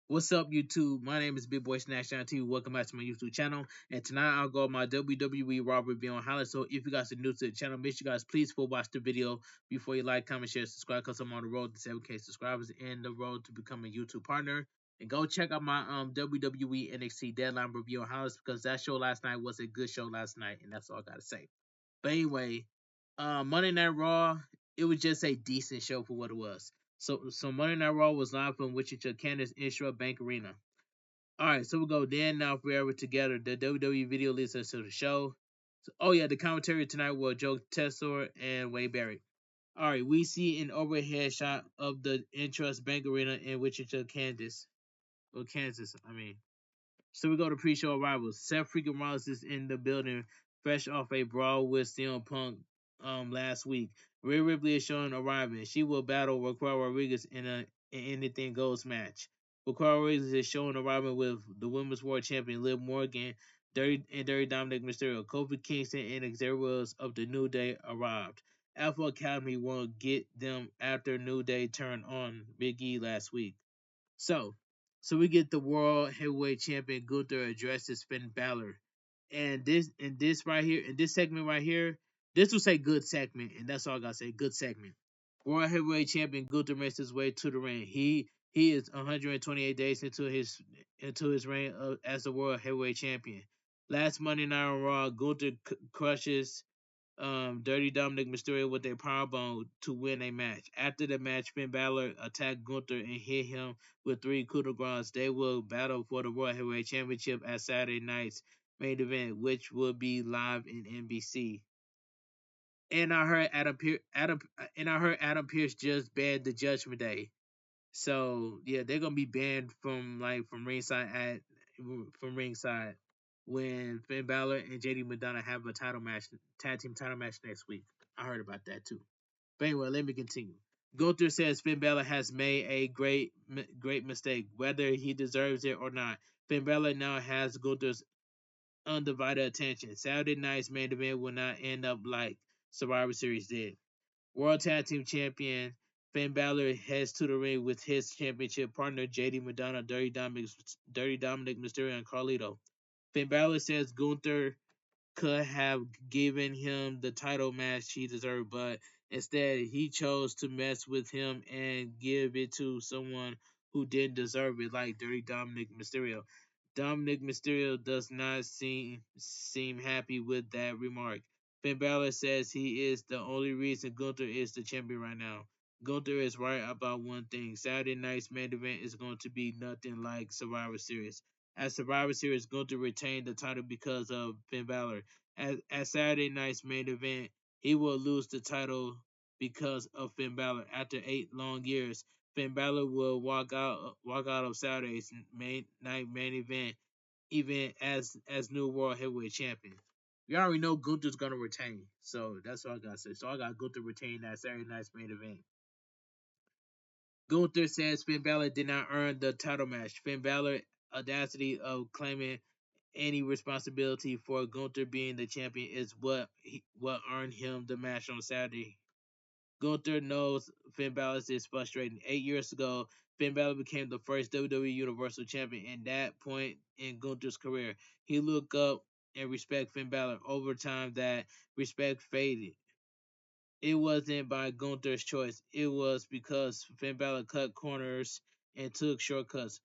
What's up, YouTube? My name is Bigboysnacksjonnytv. Welcome back to my YouTube channel. And tonight I'll go over my WWE Raw review on highlights. So if you guys are new to the channel, make sure you guys please full watch the video before you like, comment, share, subscribe, because I'm on the road to 7K subscribers and the road to become a YouTube partner. And go check out my WWE NXT Deadline review on highlights because that show last night was a good show last night, and that's all I gotta say. But anyway, Monday Night Raw, it was just a decent show for what it was. So Monday Night Raw was live from Wichita, Kansas, Inshore Bank Arena. All right, so we go then now forever together. The WWE video leads us to the show. So, oh yeah, the commentary tonight was Joe Tessor and Wade Barrett. All right, we see an overhead shot of the Intrust Bank Arena in Wichita, Kansas. Or Kansas, I mean. So we go to pre-show arrivals. Seth freaking Rollins is in the building, fresh off a brawl with CM Punk last week. Rhea Ripley is showing arriving. She will battle Raquel Rodriguez in an anything goes match. Raquel Rodriguez is showing arriving with the Women's World Champion Liv Morgan, Dirty Dominic Mysterio, Kofi Kingston, and Xavier Woods of the New Day arrived. Alpha Academy won't get them after New Day turned on Big E last week. So, so we get the World Heavyweight Champion Gunther addresses Finn Balor, and this right here, in this segment right here, this was a good segment, and that's all I gotta say. Good segment. World Heavyweight Champion Gunther makes his way to the ring. He is 128 days into his reign as the World Heavyweight Champion. Last Monday Night on Raw, Gunther crushes Dirty Dominic Mysterio with a powerbomb to win a match. After the match, Finn Balor attacked Gunther and hit him with three coup de grace. They will battle for the World Heavyweight Championship at Saturday night's main event, which will be live in NBC. And I heard Adam Pearce just banned the Judgment Day. So yeah, they're gonna be banned from ringside when Finn Balor and JD McDonough have a tag team title match next week. I heard about that too. But anyway, let me continue. Gunther says Finn Balor has made a great mistake, whether he deserves it or not. Finn Balor now has Gunther's undivided attention. Saturday night's main event will not end up like Survivor Series did. World Tag Team Champion Finn Balor heads to the ring with his championship partner JD McDonough, Dirty Dominic Mysterio, and Carlito. Finn Balor says Gunther could have given him the title match he deserved, but instead he chose to mess with him and give it to someone who didn't deserve it, like Dirty Dominic Mysterio. Dominic Mysterio does not seem happy with that remark. Finn Balor says he is the only reason Gunther is the champion right now. Gunther is right about one thing. Saturday night's main event is going to be nothing like Survivor Series. At Survivor Series, Gunther retained the title because of Finn Balor. At Saturday night's main event, he will lose the title because of Finn Balor. After 8 long years, Finn Balor will walk out of Saturday's main event even as new World Heavyweight Champion. We already know Gunther's gonna retain, so that's all I gotta say. So I got Gunther retain that Saturday night's main event. Gunther says Finn Balor did not earn the title match. Finn Balor audacity of claiming any responsibility for Gunther being the champion is what earned him the match on Saturday. Gunther knows Finn Balor is frustrating. 8 years ago, Finn Balor became the first WWE Universal Champion. In that point in Gunther's career, he looked up and respect Finn Balor. Over time, that respect faded. It wasn't by Gunther's choice. It was because Finn Balor cut corners and took shortcuts,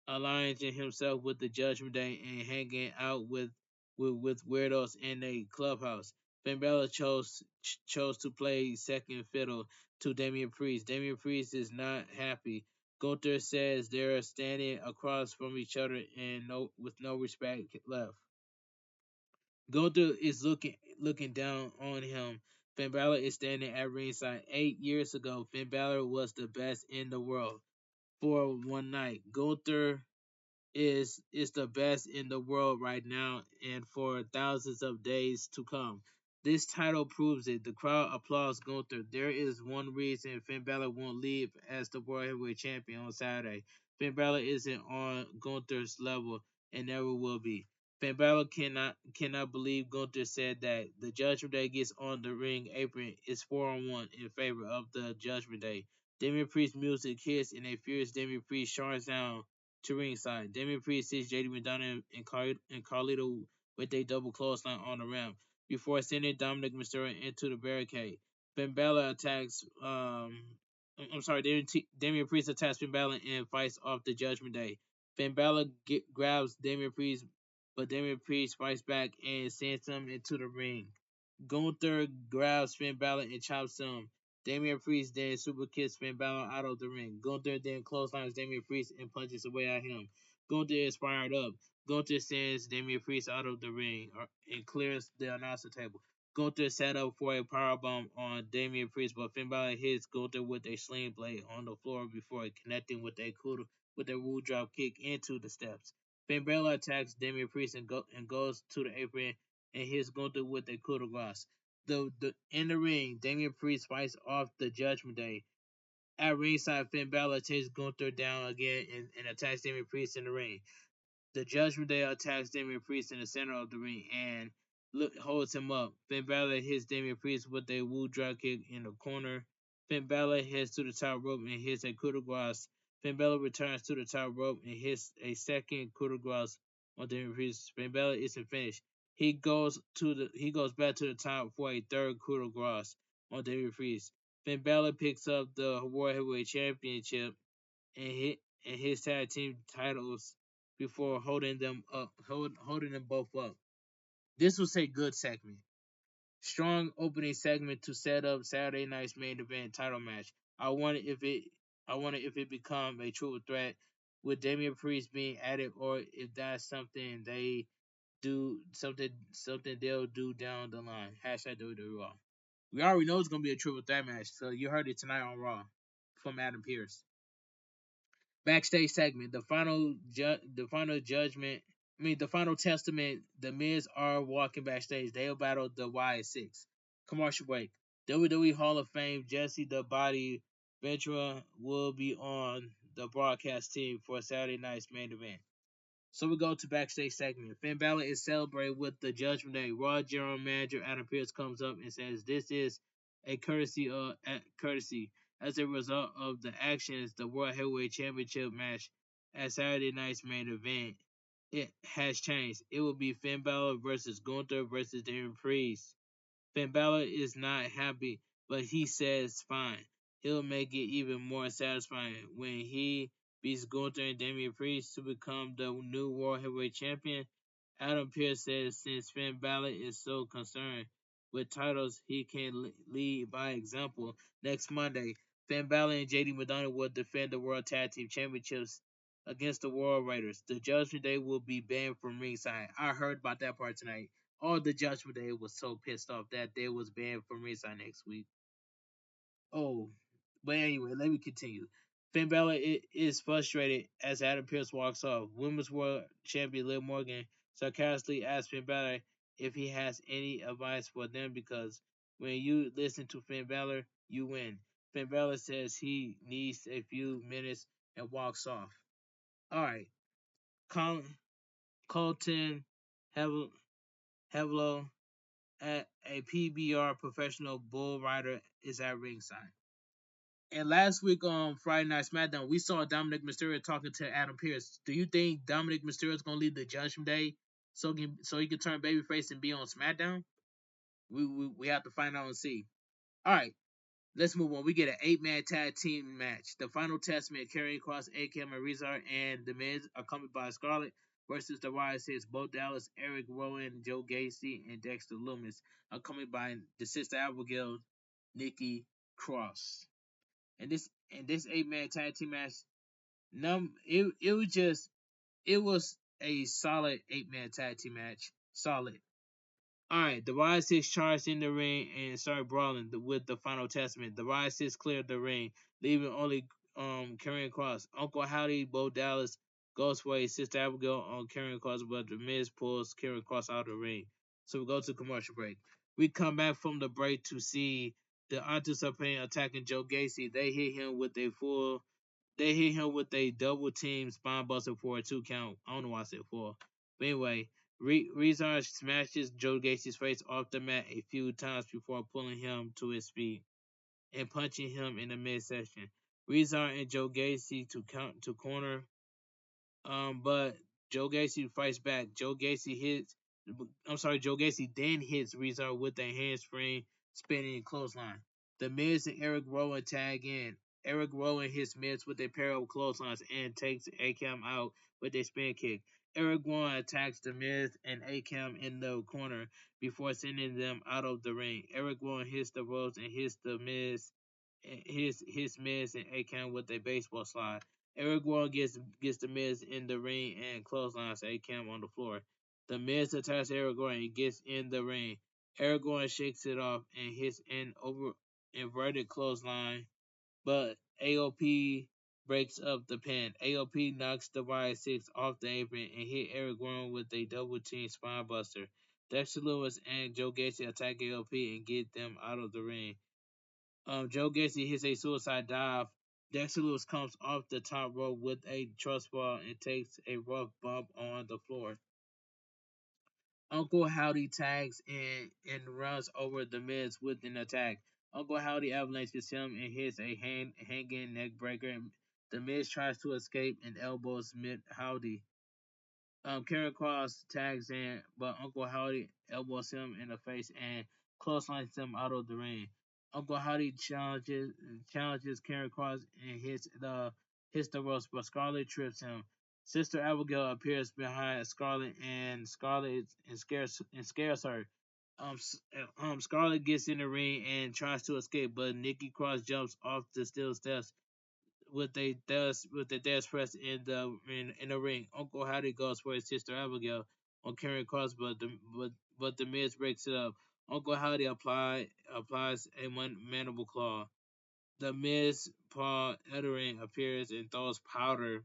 aligning himself with the Judgment Day and hanging out with weirdos in a clubhouse. Finn Balor chose to play second fiddle to Damian Priest. Damian Priest is not happy. Gunther says they're standing across from each other and with no respect left. Gunther is looking down on him. Finn Balor is standing at ringside. 8 years ago, Finn Balor was the best in the world for one night. Gunther is the best in the world right now and for thousands of days to come. This title proves it. The crowd applauds Gunther. There is one reason Finn Balor won't leave as the World Heavyweight Champion on Saturday. Finn Balor isn't on Gunther's level and never will be. Finn Balor cannot believe Gunther said that. The Judgment Day gets on the ring apron. It's 4-on-1 in favor of the Judgment Day. Damian Priest music hits and a fierce Damian Priest charges down to ringside. Damian Priest sees JD McDonough and Carlito with a double clothesline on the ramp before sending Dominic Mysterio into the barricade. Finn Balor attacks. I'm sorry. Damian Priest attacks Finn Balor and fights off the Judgment Day. Finn Balor grabs Damian Priest, but Damian Priest fights back and sends him into the ring. Gunther grabs Finn Balor and chops him. Damian Priest then super kicks Finn Balor out of the ring. Gunther then clotheslines Damian Priest and punches away at him. Gunther is fired up. Gunther sends Damian Priest out of the ring and clears the announcer table. Gunther set up for a powerbomb on Damian Priest, but Finn Balor hits Gunther with a sling blade on the floor before connecting with a Woo drop kick into the steps. Finn Balor attacks Damian Priest and goes to the apron and hits Gunther with a coup de grace. In the ring, Damian Priest fights off the Judgment Day. At ringside, Finn Balor takes Gunther down again and attacks Damian Priest in the ring. The Judgment Day attacks Damian Priest in the center of the ring and holds him up. Finn Balor hits Damian Priest with a Woo drop kick in the corner. Finn Balor heads to the top rope and hits a coup de grace. Finn Balor returns to the top rope and hits a second coup de grace on Damian Priest. Finn Balor isn't finished. He goes back to the top for a third coup de grace on Damian Priest. Finn Balor picks up the World Heavyweight Championship and his tag team titles before holding them both up. This was a good segment. Strong opening segment to set up Saturday night's main event title match. I wonder if it become a triple threat with Damian Priest being added, or if that's something they do something they'll do down the line. Hashtag WWE Raw. We already know it's gonna be a triple threat match, so you heard it tonight on Raw from Adam Pearce. Backstage segment, the final testament. The Miz are walking backstage. They'll battle the Y6. Commercial break. WWE Hall of Fame Jesse the Body Ventura will be on the broadcast team for Saturday night's main event. So we go to backstage segment. Finn Balor is celebrated with the Judgment Day. Raw General Manager Adam Pearce comes up and says this is a courtesy as a result of the actions the World Heavyweight Championship match at Saturday night's main event. It has changed. It will be Finn Balor versus Gunther versus Damian Priest. Finn Balor is not happy, but he says fine. He'll make it even more satisfying when he beats Gunther and Damian Priest to become the new World Heavyweight Champion. Adam Pearce says since Finn Balor is so concerned with titles, he can lead by example. Next Monday, Finn Balor and JD McDonough will defend the World Tag Team Championships against the World Raiders. The Judgment Day will be banned from ringside. I heard about that part tonight. All the Judgment Day was so pissed off that they was banned from ringside next week. Oh, but anyway, let me continue. Finn Balor is frustrated as Adam Pearce walks off. Women's World Champion Liv Morgan sarcastically asks Finn Balor if he has any advice for them because when you listen to Finn Balor, you win. Finn Balor says he needs a few minutes and walks off. All right, Colton Hevelo, a PBR professional bull rider, is at ringside. And last week on Friday Night SmackDown, we saw Dominic Mysterio talking to Adam Pearce. Do you think Dominic Mysterio is going to lead the Judgment Day so he can turn babyface and be on SmackDown? We have to find out and see. All right, let's move on. We get an 8-man tag team match. The final testament, Karrion Kross, AKM Rezar, and The Miz, accompanied by Scarlett, versus the Riot Bo Dallas, Eric Rowan, Joe Gacy, and Dexter Lumis, accompanied by the Sister Abigail, Nikki Cross. And this 8-man tag team match, it was a solid 8-man tag team match. Solid. Alright, the Riot Six charged in the ring and started brawling with the final testament. The Riot Six cleared the ring, leaving only Karrion Kross. Uncle Howdy, Bo Dallas, Ghostway, Sister Abigail on Karrion Kross, but The Miz pulls Karrion Kross out of the ring. So we go to commercial break. We come back from the break to see the Antus attacking Joe Gacy. They hit him with a double team spine buster for a 2 count. I don't know why I said 4. But anyway, Rezar smashes Joe Gacy's face off the mat a few times before pulling him to his feet and punching him in the midsection. Rezar and Joe Gacy to corner But Joe Gacy fights back. Joe Gacy then hits Rezar with a handspring spinning clothesline. The Miz and Eric Rowan tag in. Eric Rowan hits Miz with a pair of clotheslines and takes Akam out with a spin kick. Eric Rowan attacks the Miz and Akam in the corner before sending them out of the ring. Eric Rowan hits the ropes and hits the Miz his Miz and Akam with a baseball slide. Eric Rowan gets the Miz in the ring and clotheslines Akam on the floor. The Miz attacks Eric Rowan and gets in the ring. Eric Rowan shakes it off and hits an inverted clothesline, but AOP breaks up the pin. AOP knocks the Riot Six off the apron and hit Eric Rowan with a double team spine buster. Dexter Lewis and Joe Gacy attack AOP and get them out of the ring. Joe Gacy hits a suicide dive. Dexter Lewis comes off the top rope with a trust fall and takes a rough bump on the floor. Uncle Howdy tags and runs over the Miz with an attack. Uncle Howdy avalanches him and hits a hanging neck breaker. The Miz tries to escape and elbows Howdy. Karen Cross tags in, but Uncle Howdy elbows him in the face and clotheslines him out of the ring. Uncle Howdy challenges Karen Cross and hits the ropes, but Scarlett trips him. Sister Abigail appears behind Scarlett and scares her. Scarlett gets in the ring and tries to escape, but Nikki Cross jumps off the steel steps with the death press in the ring. Uncle Howdy goes for his sister Abigail on Karen Cross, but the Miz breaks it up. Uncle Howdy applies a mandible claw. The Miz Paul Ellering appears and throws powder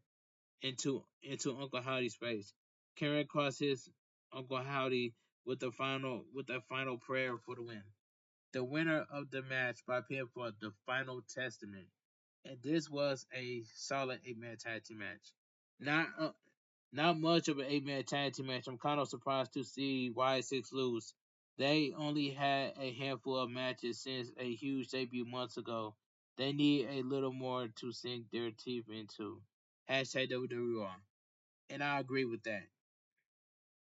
into Uncle Howdy's face. Karen Cross hits Uncle Howdy with the final prayer for the win. The winner of the match by pinfall, the Final Testament. And this was a solid 8-man tag team match. Not not much of an 8-man tag team match. I'm kind of surprised to see Y6 lose. They only had a handful of matches since a huge debut months ago. They need a little more to sink their teeth into. Hashtag WWE. And I agree with that.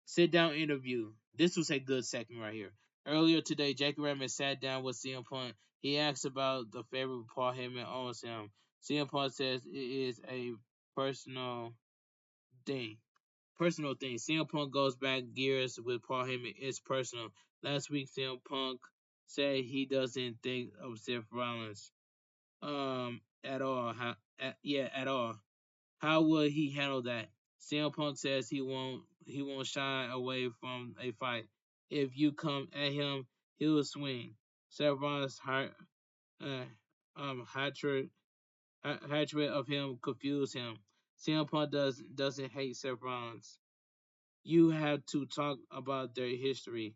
Sit down interview. This was a good segment right here. Earlier today, Jackie Redmond sat down with CM Punk. He asked about the favorite Paul Heyman owns him. CM Punk says it is a personal thing. Personal thing. CM Punk goes back years with Paul Heyman. It's personal. Last week, CM Punk said he doesn't think of Seth Rollins at all. At all. How will he handle that? CM Punk says he won't shy away from a fight. If you come at him, he'll swing. Seth Rollins' uh, hatred of him confuse him. CM Punk doesn't hate Seth Rollins. You have to talk about their history.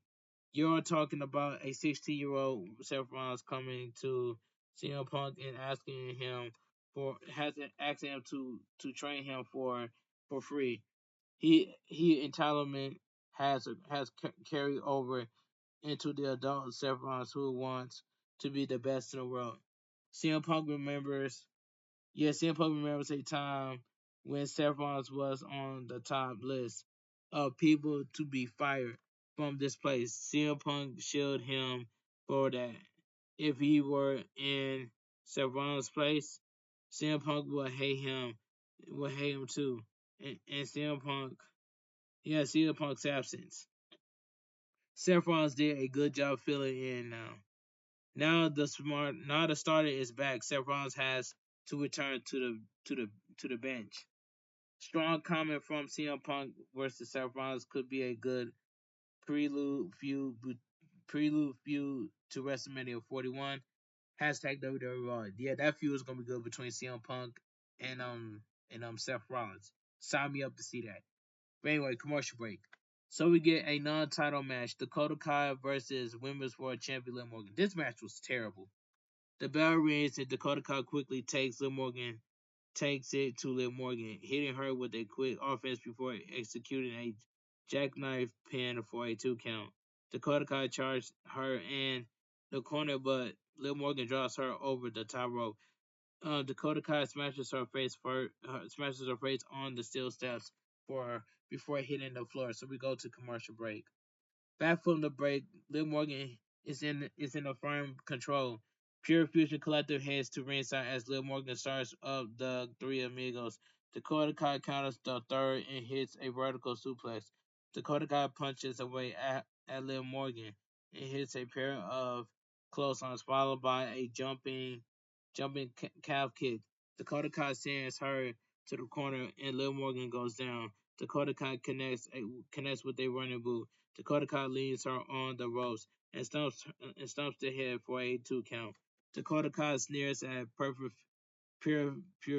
You're talking about a 16-year-old Seth Rollins coming to CM Punk and asking him to train him for free. He entitlement has carried over into the adult Seth Rollins who wants to be the best in the world. CM Punk remembers CM Punk remembers a time when Seth Rollins was on the top list of people to be fired from this place. CM Punk shielded him for that. If he were in Seth Rollins' place, CM Punk would hate him too. And CM Punk's absence. Seth Rollins did a good job filling in now. Now the starter is back. Seth Rollins has to return to the bench. Strong comment from CM Punk versus Seth Rollins could be a good prelude feud to WrestleMania 41. Hashtag WWE. Yeah, that feud is gonna be good between CM Punk and Seth Rollins. Sign me up to see that. But anyway, commercial break. So we get a non-title match: Dakota Kai versus Women's World Champion Liv Morgan. This match was terrible. The bell rings and Dakota Kai quickly takes it to Liv Morgan, hitting her with a quick offense before executing a jackknife pin for a 2 count. Dakota Kai charged her in the corner, but Liv Morgan draws her over the top rope. Dakota Kai smashes her face on the steel steps for before hitting the floor. So we go to commercial break. Back from the break, Liv Morgan is in a firm control. Pure Fusion Collective heads to ringside as Liv Morgan starts up the Three Amigos. Dakota Kai counters the third and hits a vertical suplex. Dakota Kai punches away at Liv Morgan and hits a pair of clotheslines followed by a jumping calf kick. Dakota Kai sends her to the corner and Liv Morgan goes down. Dakota Kai connects with a running boot. Dakota Kai leads her on the ropes and stumps the head for a 2 count. Dakota Kai sneers at Perfect Pure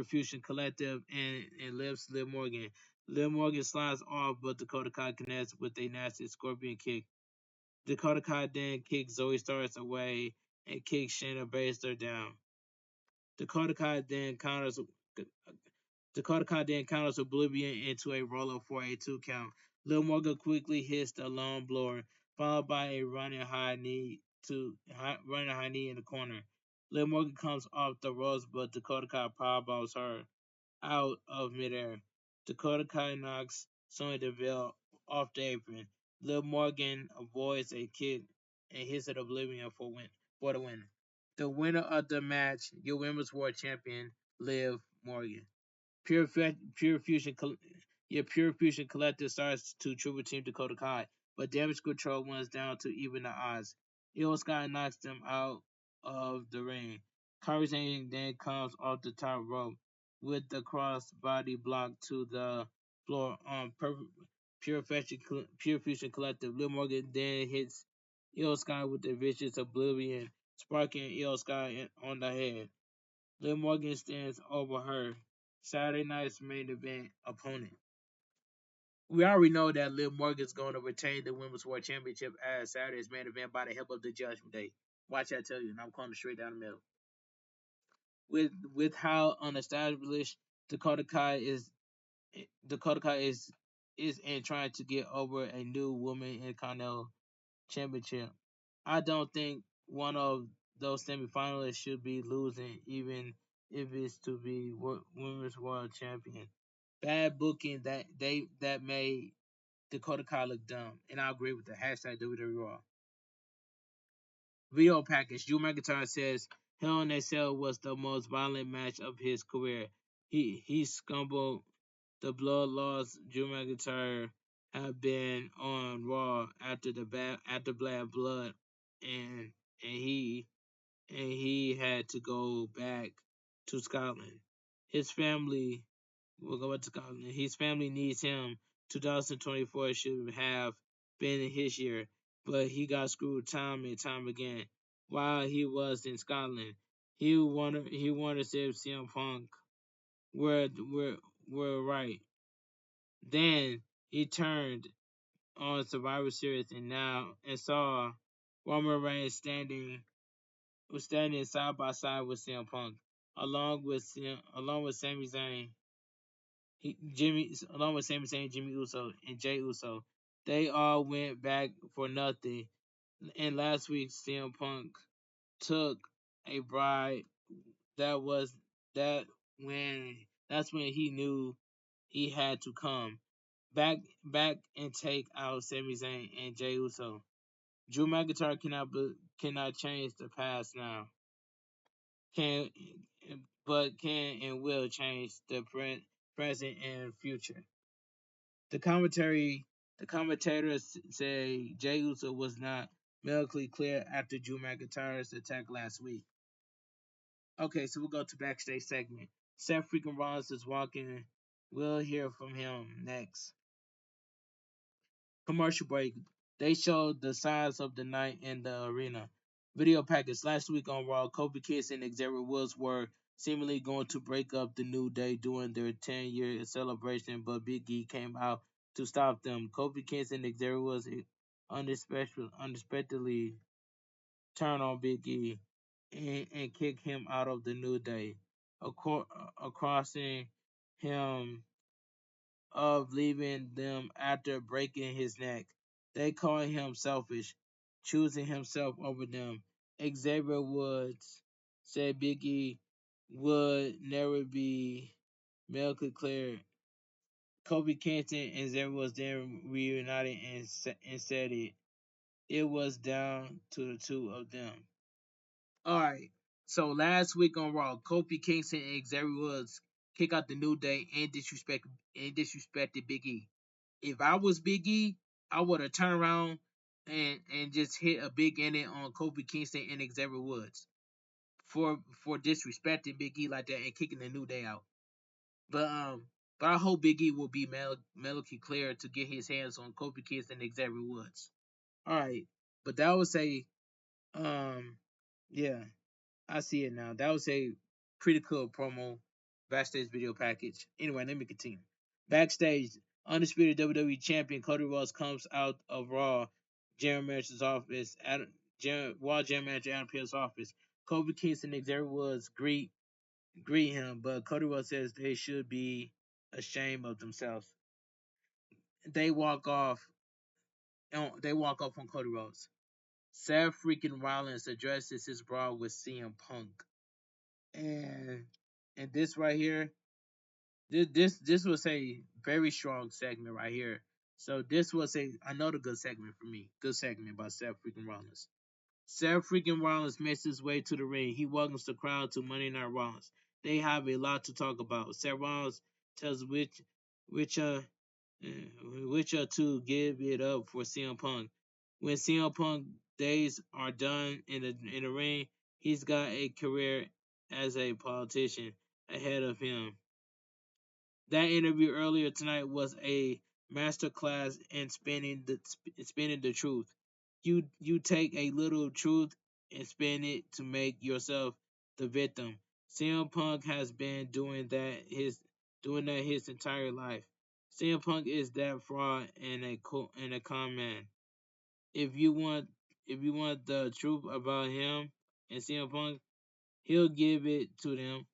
Fusion Collective and lifts Liv Morgan. Liv Morgan slides off, but Dakota Kai connects with a nasty scorpion kick. Dakota Kai then kicks Zoe Starks away and kicks Shayna Baszler down. Dakota Kai then counters Oblivion into a roller for a 2 count. Lil Morgan quickly hits the long blower, followed by a running high knee in the corner. Lil Morgan comes off the ropes, but Dakota Kai powerbombs her out of midair. Dakota Kai knocks Sonya Deville off the apron. Lil Morgan avoids a kick and hits at Oblivion for the win. The winner of the match, your Women's World Champion, Liv Morgan. Pure Fusion, Pure Fusion Collective starts to triple team Dakota Kai, but Damage Control wins down to even the odds. Io Sky knocks them out of the ring. Kairi Sane then comes off the top rope with the cross body block to the floor on Pure Fusion Collective. Liv Morgan then hits Io Sky with the vicious Oblivion, sparking Io Sky on the head. Liv Morgan stands over her Saturday night's main event opponent. We already know that Liv Morgan is going to retain the Women's World Championship as Saturday's main event by the help of the Judgment Day. Watch I tell you, and I'm calling it straight down the middle. With how unestablished Dakota Kai is in trying to get over a new woman in Continental Championship. I don't think one of those semifinalists should be losing, even if it's to be Women's World Champion. Bad booking that made Dakota Kai look dumb, and I agree with the hashtag WWE Raw. Video package. Drew McIntyre says Hell in a Cell was the most violent match of his career. He scumbled the blood loss. Drew McIntyre have been on Raw after Bad Blood, and he had to go back to Scotland. His family will go back to Scotland. His family needs him. 2024 should have been his year, but he got screwed time and time again. While he was in Scotland, he wanted to see if CM Punk were right. Then he turned on Survivor Series and saw Roman Reigns standing side by side with CM Punk, along with Sami Zayn, Jimmy Uso, and Jey Uso. They all went back for nothing. And last week, CM Punk took a bride. That was that when that's when he knew he had to come back and take out Sami Zayn and Jey Uso. Drew McIntyre cannot change the past now. Can but can and will change the present and future. The commentators say Jey Uso was not medically clear after Drew McIntyre's attack last week. Okay, so we'll go to backstage segment. Seth freaking Rollins is walking. We'll hear from him next. Commercial break. They showed the size of the night in the arena. Video package. Last week on Raw, Kofi Kingston and Xavier Woods were seemingly going to break up the New Day during their 10-year celebration, but Big E came out to stop them. Kofi Kingston and Xavier Woods unexpectedly turned on Big E and kicked him out of the New Day, crossing him of leaving them after breaking his neck. They called him selfish, choosing himself over them. Xavier Woods said Big E would never be medically cleared. Kofi Kingston and Xavier was then reunited and said it was down to the two of them. All right. So last week on Raw, Kofi Kingston and Xavier Woods kick out the New Day and disrespected Big E. If I was Big E, I would have turned around and just hit a big ending on Kofi Kingston and Xavier Woods for disrespecting Big E like that and kicking the New Day out. But but I hope Big E will be medically clear to get his hands on Kofi Kingston and Xavier Woods. All right, but that was a yeah, I see it now. That was a pretty cool promo backstage video package. Anyway, let me continue. Backstage, undisputed WWE champion Cody Rhodes comes out of Raw General Manager's office Raw General Manager Adam Pearce's office. Kofi Kingston and Xavier Woods greet him, but Cody Rhodes says they should be ashamed of themselves. They walk off. They walk off on Cody Rhodes. Seth freaking Rollins addresses his brawl with CM Punk, and this right here, this was a very strong segment right here. So this was another good segment for me. Good segment by Seth freaking Rollins. Seth freaking Rollins makes his way to the ring. He welcomes the crowd to Monday Night Rollins. They have a lot to talk about. Seth Rollins tells which uh which are to give it up for CM Punk. When CM Punk days are done in the ring, he's got a career as a politician ahead of him. That interview earlier tonight was a masterclass in spinning the truth. You take a little truth and spin it to make yourself the victim. CM Punk has been doing that his entire life. CM Punk is that fraud and a con man. If you want the truth about him and CM Punk, he'll give it to them.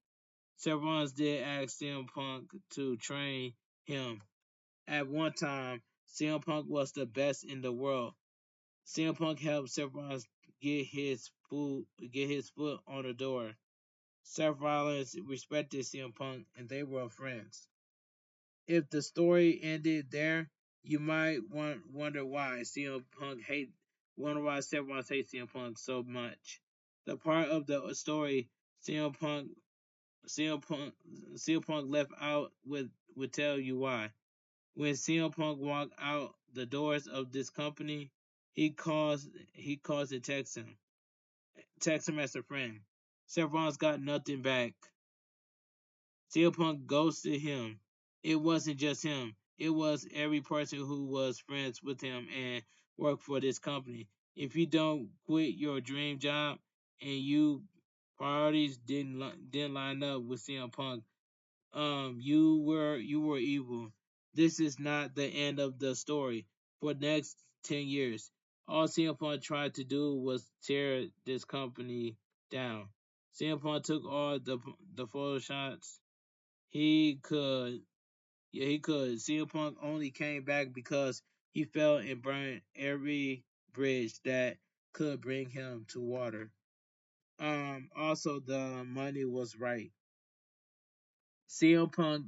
Several did ask CM Punk to train him. At one time, CM Punk was the best in the world. CM Punk helped Seth Rollins get his foot on the door. Seth Rollins respected CM Punk and they were friends. If the story ended there, you might wonder why Seth Rollins hates CM Punk so much. The part of the story CM Punk CM Punk CM Punk left out would tell you why. When CM Punk walked out the doors of this company, he calls and texts him as a friend. Seth Rollins got nothing back. CM Punk ghosted him. It wasn't just him. It was every person who was friends with him and worked for this company. If you don't quit your dream job and you priorities didn't line up with CM Punk, you were evil. This is not the end of the story. For the next 10 years, all CM Punk tried to do was tear this company down. CM Punk took all the photo shots he could. Yeah, he could. CM Punk only came back because he fell and burned every bridge that could bring him to water. Also the money was right. CM Punk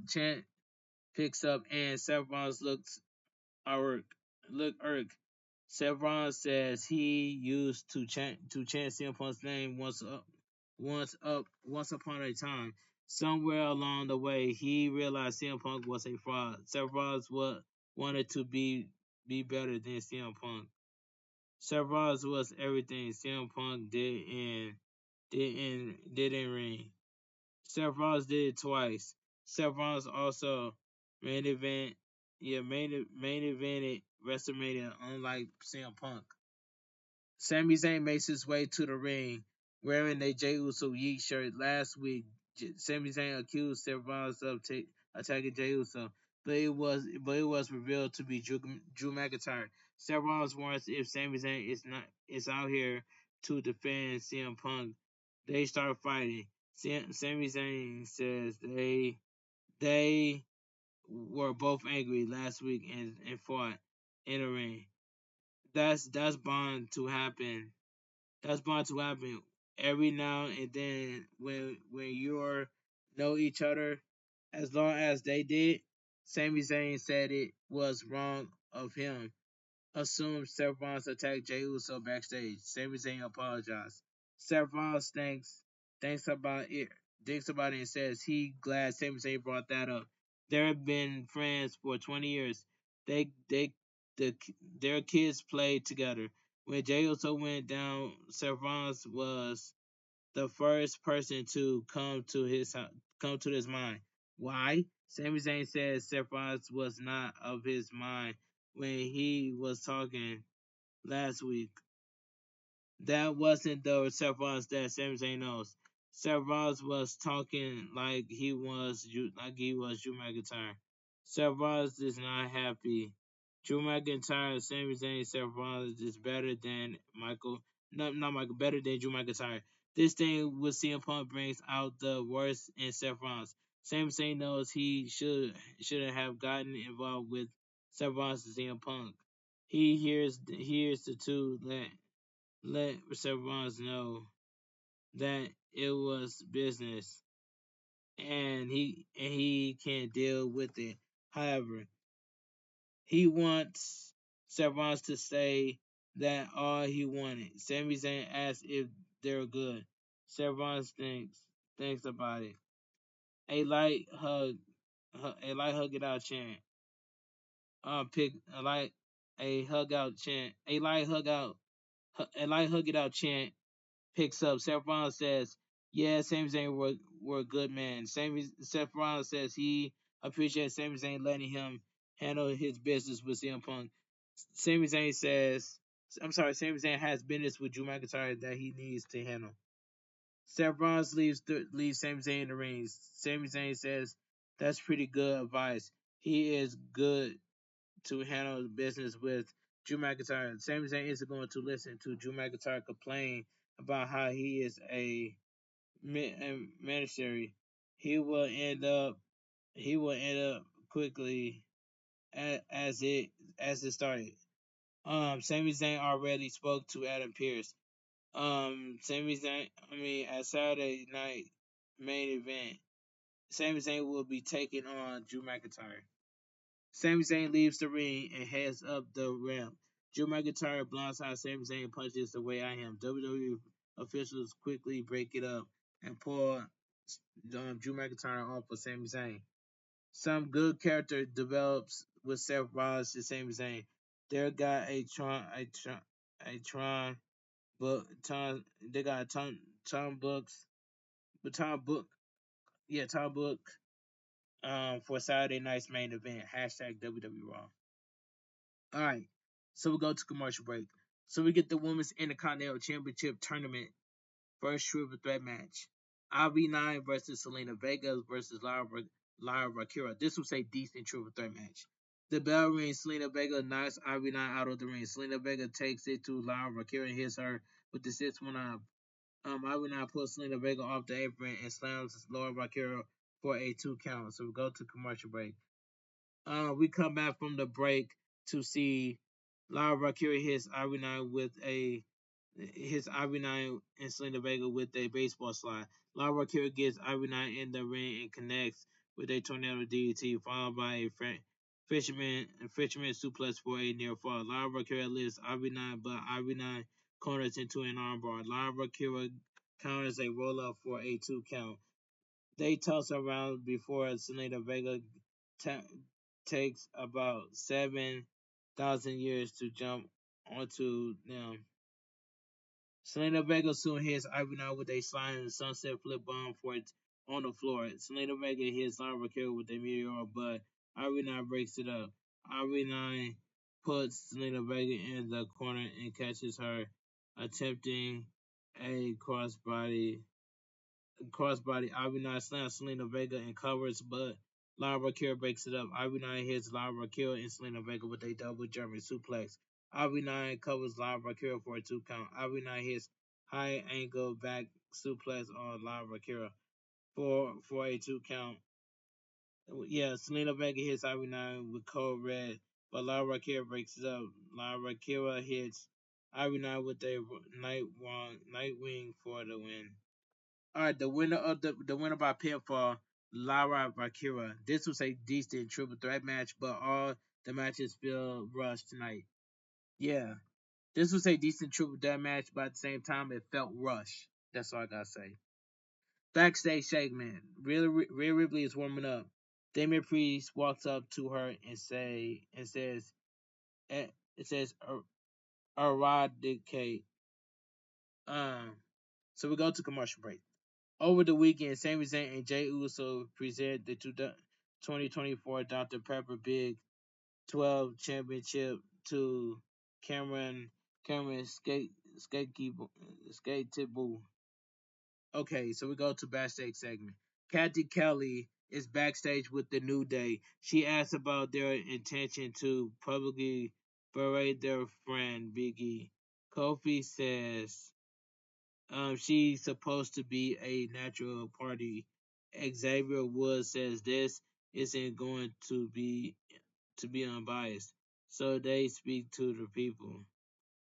picks up and Sevron irk. Look irk. Sevron says he used to chant CM Punk's name once upon a time. Somewhere along the way, he realized CM Punk was a fraud. Sevron wanted to be better than CM Punk. Sevron was everything CM Punk didn't ring. Seth Rollins did it twice. Seth Rollins also main event, main evented WrestleMania, unlike CM Punk. Sami Zayn makes his way to the ring wearing a Jey Uso Yeet shirt. Last week, Sami Zayn accused Seth Rollins of attacking Jey Uso, but it was revealed to be Drew McIntyre. Seth Rollins wonders if Sami Zayn is out here to defend CM Punk. They start fighting. Sami Zayn says they were both angry last week and fought in the ring. That's bound to happen. That's bound to happen. every now and then when you know each other, as long as they did, Sami Zayn said it was wrong of him. Assumed Seth Rollins attacked Jey Uso backstage. Sami Zayn apologized. Seth Rollins thinks about it thinks about it and says he glad Sami Zayn brought that up. They've been friends for 20 years. They the their kids played together. When Jey Uso went down, Seth Rollins was the first person to come to his mind. Why? Sami Zayn said Seth Rollins was not of his mind when he was talking last week. That wasn't the Seth Rollins that Sami Zayn knows. Seth Rollins was talking like he was Drew McIntyre. Seth Rollins is not happy. Drew McIntyre, Sami Zayn, Seth Rollins is better than not Michael, better than Drew McIntyre. This thing with CM Punk brings out the worst in Seth Rollins. Sami Zayn knows he shouldn't have gotten involved with Seth Rollins and CM Punk. He hears the two let Seth Rollins know that it was business and he can't deal with it. However, he wants Seth Rollins to say that all he wanted. Sami Zayn asks if they're good. Seth Rollins thinks about it. A light hug, a light hug it out chant. Pick a light a hug out chant. A light hug it out chant picks up. Seth Rollins says, "Yeah, Sami Zayn were a good man." Seth Rollins says he appreciates Sami Zayn letting him handle his business with CM Punk. Sami Zayn says, "I'm sorry." Sami Zayn has business with Drew McIntyre that he needs to handle. Seth Rollins leaves Sami Zayn in the ring. Sami Zayn says, "That's pretty good advice. He is good to handle business with Drew McIntyre." Sami Zayn isn't going to listen to Drew McIntyre complain about how he is a ministry. He will end up quickly as it started. Sami Zayn already spoke to Adam Pearce. Sami Zayn, at Saturday night main event, Sami Zayn will be taking on Drew McIntyre. Sami Zayn leaves the ring and heads up the ramp. Drew McIntyre blindsides Sami Zayn and punches away at him. WWE officials quickly break it up and pull Drew McIntyre off of Sami Zayn. Some good character develops with Seth Rollins and Sami Zayn. They got a Tron book, Ton. They got Ton books, but Ton book, yeah, Ton book. For Saturday night's main event. Hashtag WWE Raw. All right, so we go to commercial break. So we get the Women's Intercontinental Championship Tournament first triple threat match. RB9 versus Selena Vega versus Lara Rakira. This was a decent triple threat match. The bell rings. Selena Vega knocks RB9 out of the ring. Selena Vega takes it to Lara Rakira and hits her with the 619. RB9 pulls Selena Vega off the apron and slams Lara Rakira for a 2 count. So we go to commercial break. We come back from the break to see Lara Rakira hits RB9 and Selena Vega with a baseball slide. Lara Rakira gets RB9 in the ring and connects with a tornado DDT, followed by a fisherman suplex for a near fall. Lara Rakira lifts RB9, but RB9 corners into an armbar. Lara Rakira counters a roll up for a 2 count. They toss around before Selena Vega ta- takes about 7,000 years to jump onto them. Selena Vega soon hits Ivanov with a sliding sunset flip bomb for it on the floor. Selena Vega hits Lara Raquel with a meteor, but Ivanov breaks it up. Ivanov puts Selena Vega in the corner and catches her, attempting a crossbody. Ivanov slams Selena Vega and covers, but Lara Raquel breaks it up. Ivanov hits Lara Raquel and Selena Vega with a double German suplex. Ivanov covers Lara Raquel for a 2 count. Ivanov hits high angle back suplex on Lara Raquel for a 2 count. Yeah, Selena Vega hits Ivanov with cold red, but Lara Raquel breaks it up. Lara Raquel hits Ivory Knight with a Nightwing for the win. All right, the winner by pinfall, Lara Vakira. This was a decent triple threat match, but all the matches feel rushed tonight. Yeah, this was a decent triple threat match, but at the same time, it felt rushed. That's all I gotta say. Backstage segment. Rhea Ripley is warming up. Damien Priest walks up to her and says, eh, it says, eradicate. Um, so we go to commercial break. Over the weekend, Sami Zayn and Jey Uso present the 2024 Dr. Pepper Big 12 Championship to Cameron Skate Boo. Okay, so we go to backstage segment. Kathy Kelly is backstage with the New Day. She asks about their intention to publicly berate their friend Biggie. Kofi says she's supposed to be a natural party. Xavier Woods says this isn't going to be unbiased, so they speak to the people.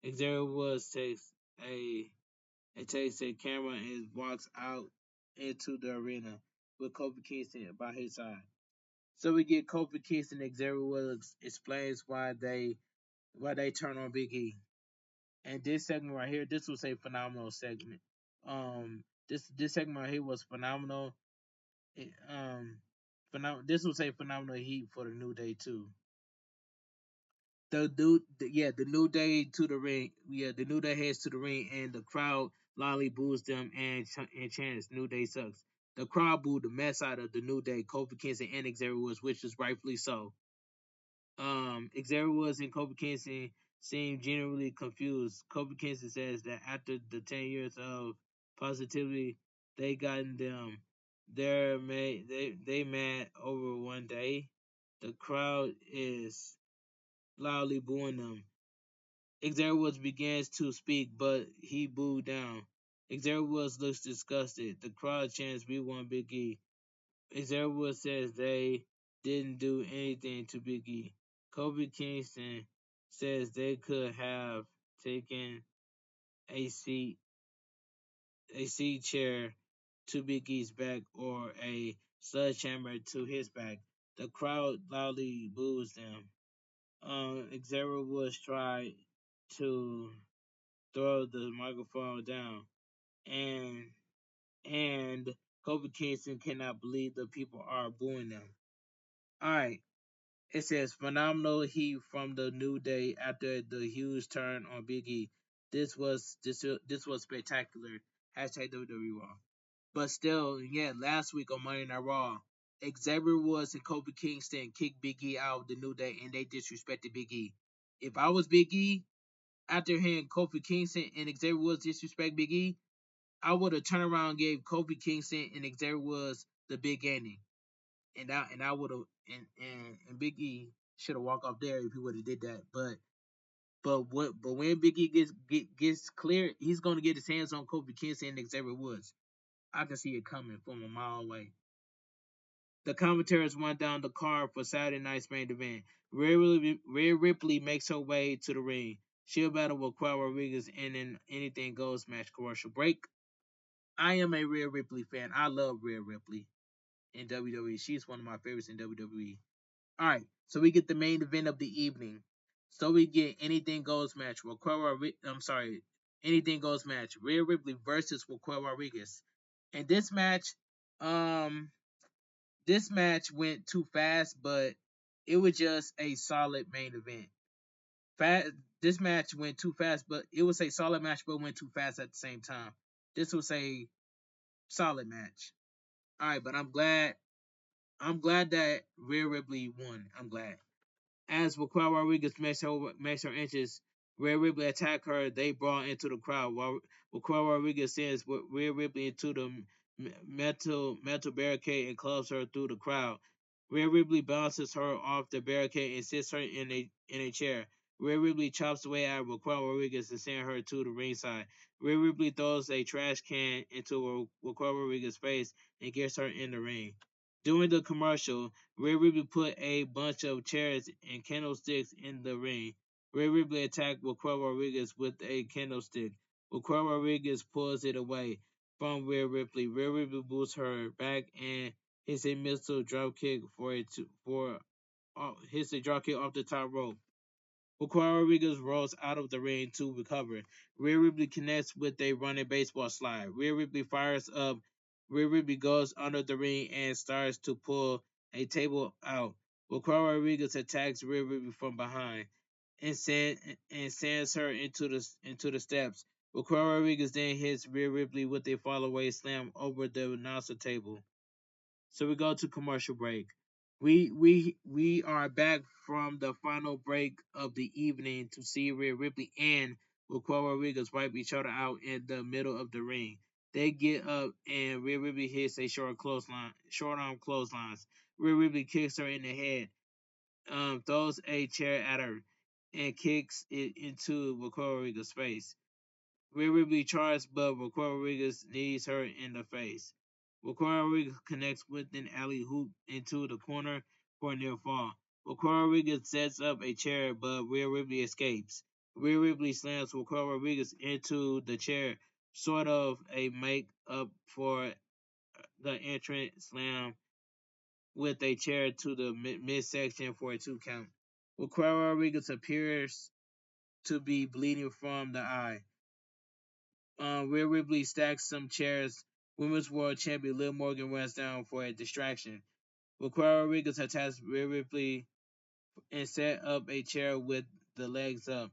Xavier Woods takes a camera and walks out into the arena with Kofi Kingston by his side. So we get Kofi Kingston and Xavier Woods explains why they turn on Big E. And this segment right here, this was a phenomenal segment. This segment right here was phenomenal. It, this was a phenomenal heat for the New Day too. The New Day to the ring. Yeah, the New Day heads to the ring, and the crowd loudly boos them and chants "New Day sucks." The crowd booed the mess out of the New Day, Kofi Kingston and Xavier Woods, which is rightfully so. Xavier Woods and Kofi Kingston seem genuinely confused. Kofi Kingston says that after the 10 years of positivity they gotten them, they mad over one day. The crowd is loudly booing them. Xavier Woods begins to speak, but he booed down. Xavier Woods looks disgusted. The crowd chants, "We want Big E." Xavier Woods says they didn't do anything to Big E. Kofi Kingston says they could have taken a seat chair to Big E's back or a sledgehammer to his back. The crowd loudly boos them. Xavier Woods tried to throw the microphone down, and and Kofi Kingston cannot believe the people are booing them. All right, it says phenomenal heat from the New Day after the huge turn on Big E. This was spectacular. Hashtag WWE Raw. But still, yeah, last week on Monday Night Raw, Xavier Woods and Kofi Kingston kicked Big E out of the New Day and they disrespected Big E. If I was Big E, after hearing Kofi Kingston and Xavier Woods disrespect Big E, I would have turned around and gave Kofi Kingston and Xavier Woods the big ending. And I would have and Big E should have walked off there if he would have did that. But when Big E gets clear, he's gonna get his hands on Kofi Kingston and Xavier Woods. I can see it coming from a mile away. The commentators went down the card for Saturday night's main event. Rhea Ripley makes her way to the ring. She'll battle with Raquel Rodriguez in an Anything Goes match. Commercial break. I am a Rhea Ripley fan. I love Rhea Ripley in WWE. She's one of my favorites in WWE. All right, so we get the main event of the evening. So we get Anything Goes match. Anything Goes match. Rhea Ripley versus Raquel Rodriguez. And um, this match went too fast, but it was just a solid main event. This match went too fast, but it was a solid match, but went too fast at the same time. This was a solid match. All right, but I'm glad. I'm glad that Rhea Ripley won. I'm glad. As Raquel Rodriguez makes her entrance, Rhea Ripley attack her. They brawl into the crowd. While Raquel Rodriguez sends Rhea Ripley into the metal barricade and clubs her through the crowd. Rhea Ripley bounces her off the barricade and sits her in a chair. Rhea Ripley chops away at Raquel Rodriguez and sends her to the ringside. Rhea Ripley throws a trash can into Raquel Rodriguez's face and gets her in the ring. During the commercial, Rhea Ripley put a bunch of chairs and candlesticks in the ring. Rhea Ripley attacked Raquel Rodriguez with a candlestick. Raquel Rodriguez pulls it away from Rhea Ripley. Rhea Ripley boosts her back and hits a missile drop kick hits a drop kick off the top rope. Raquel Rodriguez rolls out of the ring to recover. Rhea Ripley connects with a running baseball slide. Rhea Ripley fires up. Rhea Ripley goes under the ring and starts to pull a table out. Raquel Rodriguez attacks Rhea Ripley from behind and sends her into the steps. Raquel Rodriguez then hits Rhea Ripley with a fallaway slam over the announcer table. So we go to commercial break. We are back from the final break of the evening to see Rhea Ripley and Raquel Rodriguez wipe each other out in the middle of the ring. They get up and Rhea Ripley hits a short arm clotheslines. Rhea Ripley kicks her in the head, throws a chair at her, and kicks it into Raquel Rodriguez's face. Rhea Ripley charges, but Raquel Rodriguez knees her in the face. Raquel Rodriguez connects with an alley hoop into the corner for a near fall. Raquel Rodriguez sets up a chair, but Rhea Ripley escapes. Rhea Ripley slams Raquel Rodriguez into the chair, sort of a make up for the entrant slam with a chair to the midsection for a 2 count. Raquel Rodriguez appears to be bleeding from the eye. Rhea Ripley stacks some chairs. Women's World Champion Liv Morgan runs down for a distraction. Raquel Rodriguez attacks Rhea Ripley and set up a chair with the legs up.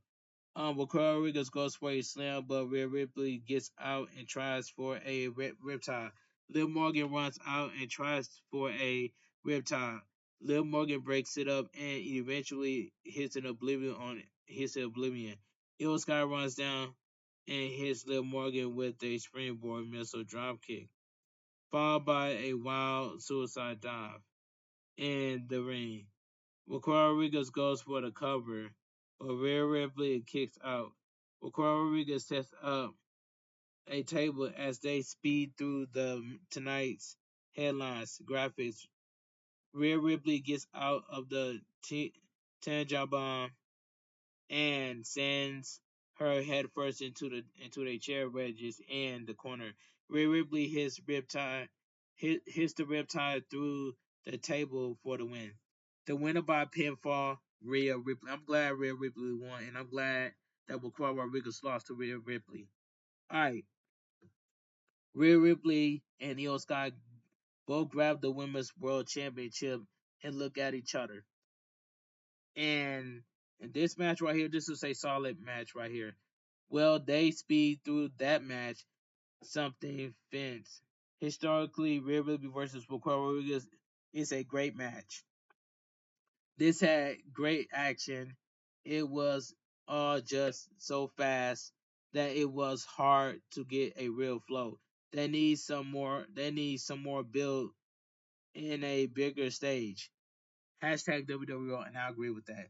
Raquel Rodriguez goes for a slam, but Rhea Ripley gets out and tries for a riptide. Liv Morgan runs out and tries for a riptide. Liv Morgan breaks it up and eventually hits an oblivion. Io Sky runs down and hits Liv Morgan with a springboard missile dropkick, followed by a wild suicide dive in the ring. Raquel Rodriguez goes for the cover, but Rhea Ripley kicks out. Raquel Rodriguez sets up a table as they speed through tonight's headlines graphics. Rhea Ripley gets out of the Tanja bomb and sends her head first into the chair wedges and the corner. Rhea Ripley hits the riptide through the table for the win. The winner by pinfall, Rhea Ripley. I'm glad Rhea Ripley won, and I'm glad that Raquel Rodriguez lost to Rhea Ripley. Alright, Rhea Ripley and Io Sky both grab the Women's World Championship and look at each other. And in this match right here, this is a solid match right here. Well, they speed through that match something fence. Historically, Rhea Ripley versus Raquel Rodriguez is a great match. This had great action. It was all just so fast that it was hard to get a real flow. They need some more. They need some more build in a bigger stage. Hashtag WWE, and I agree with that.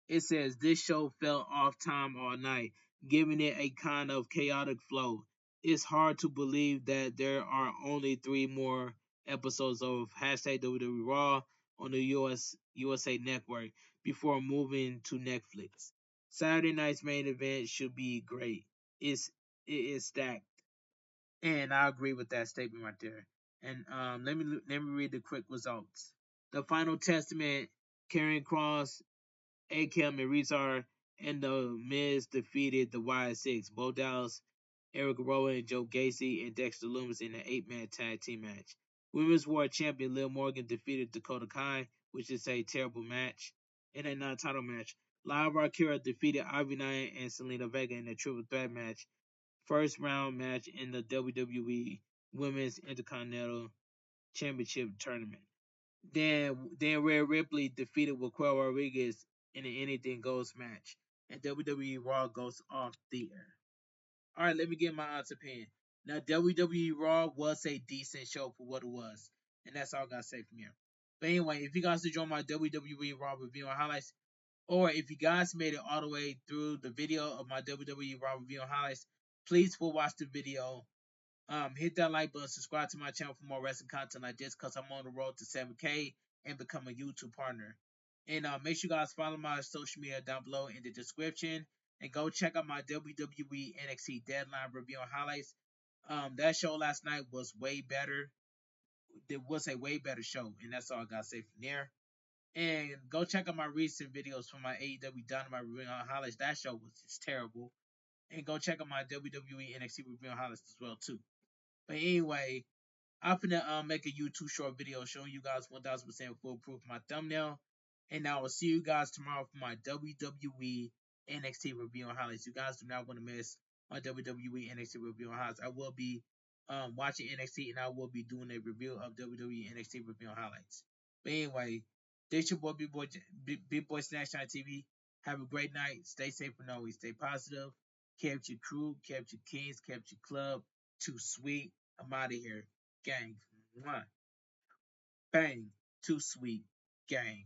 It says this show felt off time all night, giving it a kind of chaotic flow. It's hard to believe that there are only 3 more episodes of hashtag WWE Raw on the USA Network before moving to Netflix. Saturday night's main event should be great. It is stacked, and I agree with that statement right there. And let me read the quick results. The Final Testament, Karrion Kross, Akam and Rezar and the Miz defeated the Wild Six, Bo Dallas, Eric Rowan, Joe Gacy, and Dexter Lumis in an 8-man tag team match. Women's World Champion Liv Morgan defeated Dakota Kai, which is a terrible match, in a non-title match. Live Rakira defeated Ivy Nine and Selena Vega in a triple threat match. First round match in the WWE Women's Intercontinental Championship tournament. Then Rhea Ripley defeated Raquel Rodriguez in an Anything Goes match, and WWE Raw goes off the air. All right, let me get my honest opinion. Now, WWE Raw was a decent show for what it was, and that's all I gotta say from here. But anyway, if you guys enjoy my WWE Raw review and highlights, or if you guys made it all the way through the video of my WWE Raw review and highlights, please full watch the video. Hit that like button, subscribe to my channel for more wrestling content like this, cause I'm on the road to 7K and become a YouTube partner. And make sure you guys follow my social media down below in the description. And go check out my WWE NXT Deadline review and highlights. That show last night was way better. It was a way better show, and that's all I gotta say from there. And go check out my recent videos from my AEW Dynamite review and highlights. That show was just terrible. And go check out my WWE NXT review and highlights as well too. But anyway, I'm gonna make a YouTube short video showing you guys 1000% foolproof my thumbnail. And I will see you guys tomorrow for my WWE NXT review and highlights. You guys do not want to miss my WWE NXT review and highlights. I will be watching NXT and I will be doing a review of WWE NXT review and highlights. But anyway, this your boy Bigboysnacksjonnytv. Have a great night. Stay safe and always stay positive. Kept your crew, kept your kings, kept your club. Too sweet. I'm out of here. Gang. Mwah. Bang. Too sweet. Gang.